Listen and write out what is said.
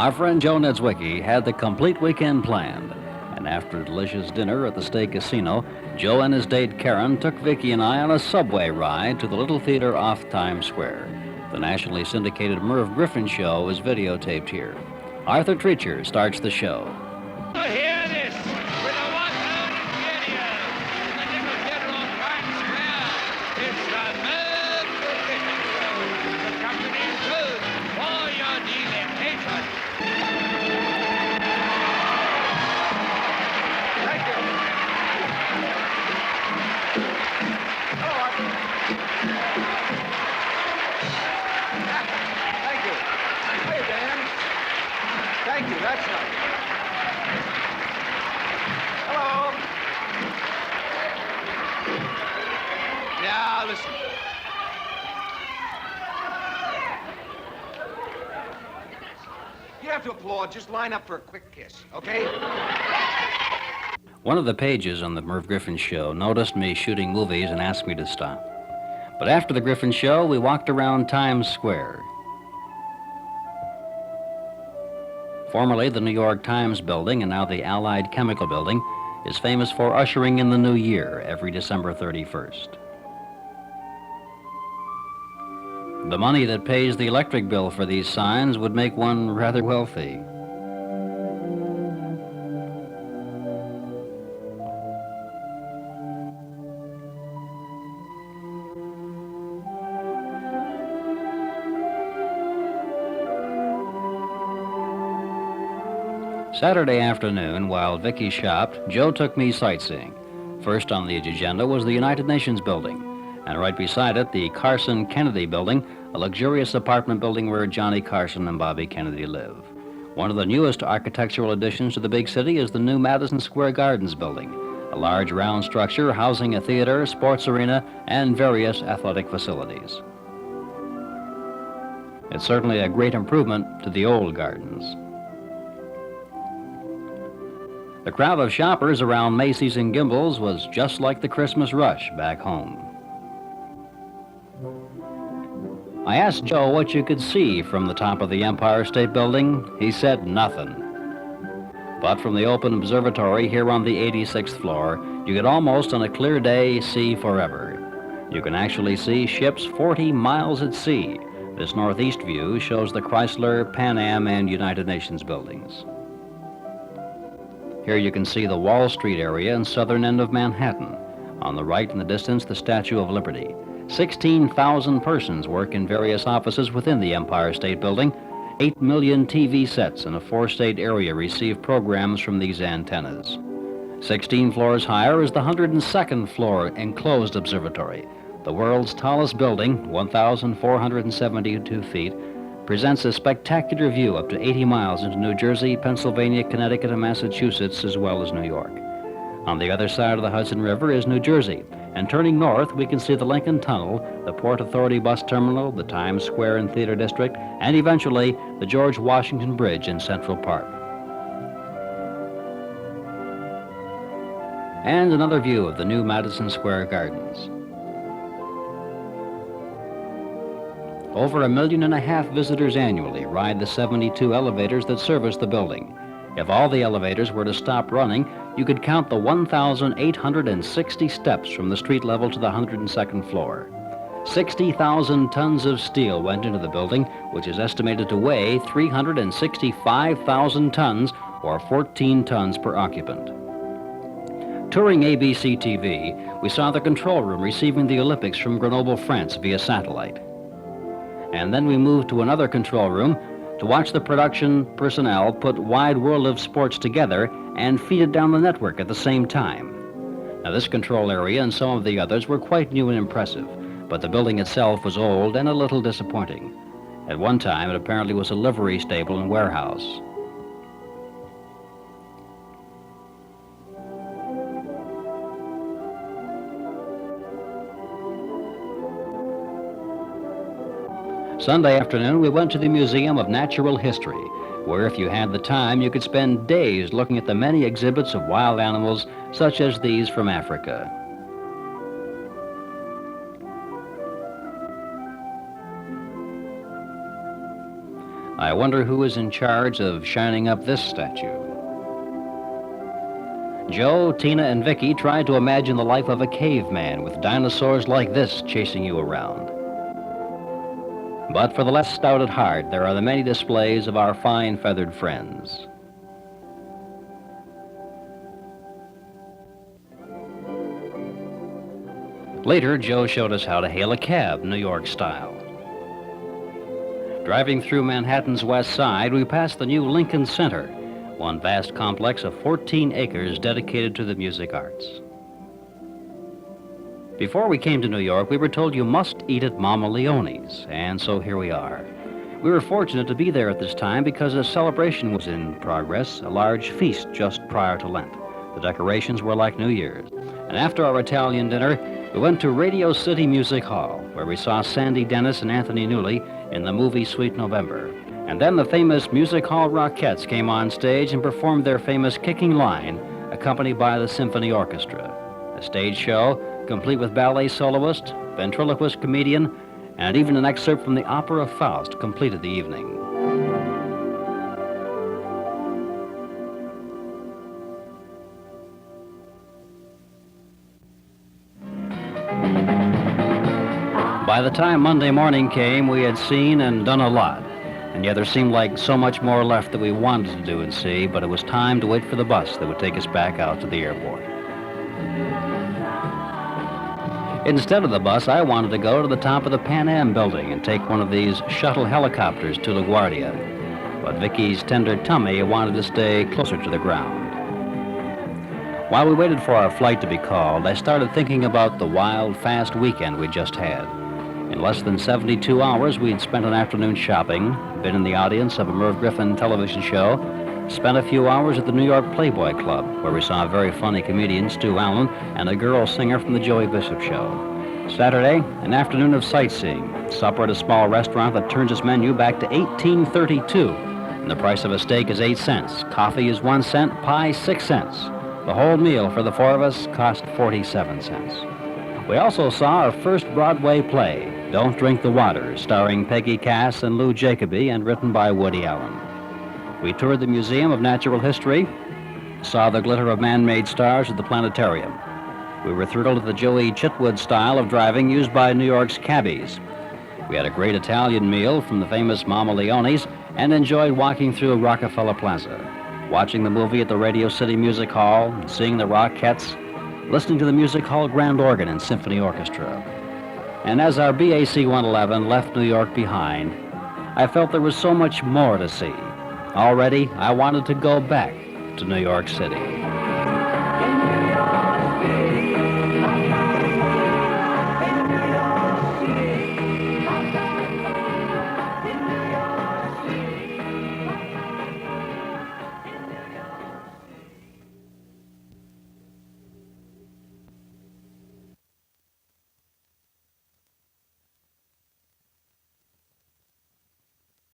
Our friend Joe Niedzwiecki had the complete weekend planned, and after a delicious dinner at the State Casino, Joe and his date Karen took Vicki and I on a subway ride to the little theater off Times Square. The nationally syndicated Merv Griffin Show is videotaped here. Arthur Treacher starts the show. Hear this with a one-town video in the nickel theater on Times Square. It's the Merv Griffin Show. The company includes all your delectation. Thank you. Hello, Arthur. Thank you. Hey, Dan. Thank you, that's nice. Hello. Now, listen. You don't have to applaud. Just line up for a quick kiss, okay? One of the pages on the Merv Griffin Show noticed me shooting movies and asked me to stop. But after the Griffin Show, we walked around Times Square. Formerly the New York Times Building and now the Allied Chemical Building is famous for ushering in the new year every December 31st. The money that pays the electric bill for these signs would make one rather wealthy. Saturday afternoon, while Vicki shopped, Joe took me sightseeing. First on the agenda was the United Nations Building, and right beside it, the Carson Kennedy Building, a luxurious apartment building where Johnny Carson and Bobby Kennedy live. One of the newest architectural additions to the big city is the new Madison Square Gardens building, a large round structure housing a theater, sports arena, and various athletic facilities. It's certainly a great improvement to the old gardens. The crowd of shoppers around Macy's and Gimbels was just like the Christmas rush back home. I asked Joe what you could see from the top of the Empire State Building. He said nothing. But from the open observatory here on the 86th floor, you could almost on a clear day see forever. You can actually see ships 40 miles at sea. This northeast view shows the Chrysler, Pan Am, and United Nations buildings. Here you can see the Wall Street area and southern end of Manhattan. On the right in the distance, the Statue of Liberty. 16,000 persons work in various offices within the Empire State Building. 8 million TV sets in a 4-state area receive programs from these antennas. 16 floors higher is the 102nd Floor Enclosed Observatory. The world's tallest building, 1,472 feet, presents a spectacular view up to 80 miles into New Jersey, Pennsylvania, Connecticut, and Massachusetts, as well as New York. On the other side of the Hudson River is New Jersey, and turning north, we can see the Lincoln Tunnel, the Port Authority Bus Terminal, the Times Square and Theater District, and eventually the George Washington Bridge in Central Park. And another view of the new Madison Square Gardens. Over 1.5 million visitors annually ride the 72 elevators that service the building. If all the elevators were to stop running, you could count the 1,860 steps from the street level to the 102nd floor. 60,000 tons of steel went into the building, which is estimated to weigh 365,000 tons, or 14 tons per occupant. Touring ABC TV, we saw the control room receiving the Olympics from Grenoble, France via satellite. And then we moved to another control room to watch the production personnel put Wide World of Sports together and feed it down the network at the same time. Now, this control area and some of the others were quite new and impressive, but the building itself was old and a little disappointing. At one time, it apparently was a livery stable and warehouse. Sunday afternoon, we went to the Museum of Natural History, where if you had the time, you could spend days looking at the many exhibits of wild animals, such as these from Africa. I wonder who is in charge of shining up this statue. Joe, Tina, and Vicki tried to imagine the life of a caveman with dinosaurs like this chasing you around. But for the less stout at heart, there are the many displays of our fine feathered friends. Later, Joe showed us how to hail a cab, New York style. Driving through Manhattan's West Side, we passed the new Lincoln Center, one vast complex of 14 acres dedicated to the music arts. Before we came to New York, we were told you must eat at Mama Leone's, and so here we are. We were fortunate to be there at this time because a celebration was in progress, a large feast just prior to Lent. The decorations were like New Year's. And after our Italian dinner, we went to Radio City Music Hall, where we saw Sandy Dennis and Anthony Newley in the movie Sweet November. And then the famous Music Hall Rockettes came on stage and performed their famous Kicking Line, accompanied by the Symphony Orchestra. A stage show, complete with ballet soloist, ventriloquist comedian, and even an excerpt from the opera Faust completed the evening. By the time Monday morning came, we had seen and done a lot, and yet there seemed like so much more left that we wanted to do and see, but it was time to wait for the bus that would take us back out to the airport. Instead of the bus, I wanted to go to the top of the Pan Am building and take one of these shuttle helicopters to LaGuardia, but Vicki's tender tummy wanted to stay closer to the ground. While we waited for our flight to be called, I started thinking about the wild, fast weekend we just had. In less than 72 hours, we'd spent an afternoon shopping, been in the audience of a Merv Griffin television show, spent a few hours at the New York Playboy Club, where we saw a very funny comedian, Stu Allen, and a girl singer from the Joey Bishop Show. Saturday, an afternoon of sightseeing, supper at a small restaurant that turns its menu back to 1832, and the price of a steak is 8 cents, coffee is 1 cent, pie 6 cents. The whole meal for the four of us cost 47 cents. We also saw our first Broadway play, Don't Drink the Water, starring Peggy Cass and Lou Jacoby and written by Woody Allen. We toured the Museum of Natural History, saw the glitter of man-made stars at the planetarium. We were thrilled at the Joey Chitwood style of driving used by New York's cabbies. We had a great Italian meal from the famous Mama Leone's and enjoyed walking through Rockefeller Plaza, watching the movie at the Radio City Music Hall, seeing the Rockettes, listening to the Music Hall Grand Organ and Symphony Orchestra. And as our BAC One-Eleven left New York behind, I felt there was so much more to see. Already, I wanted to go back to New York City.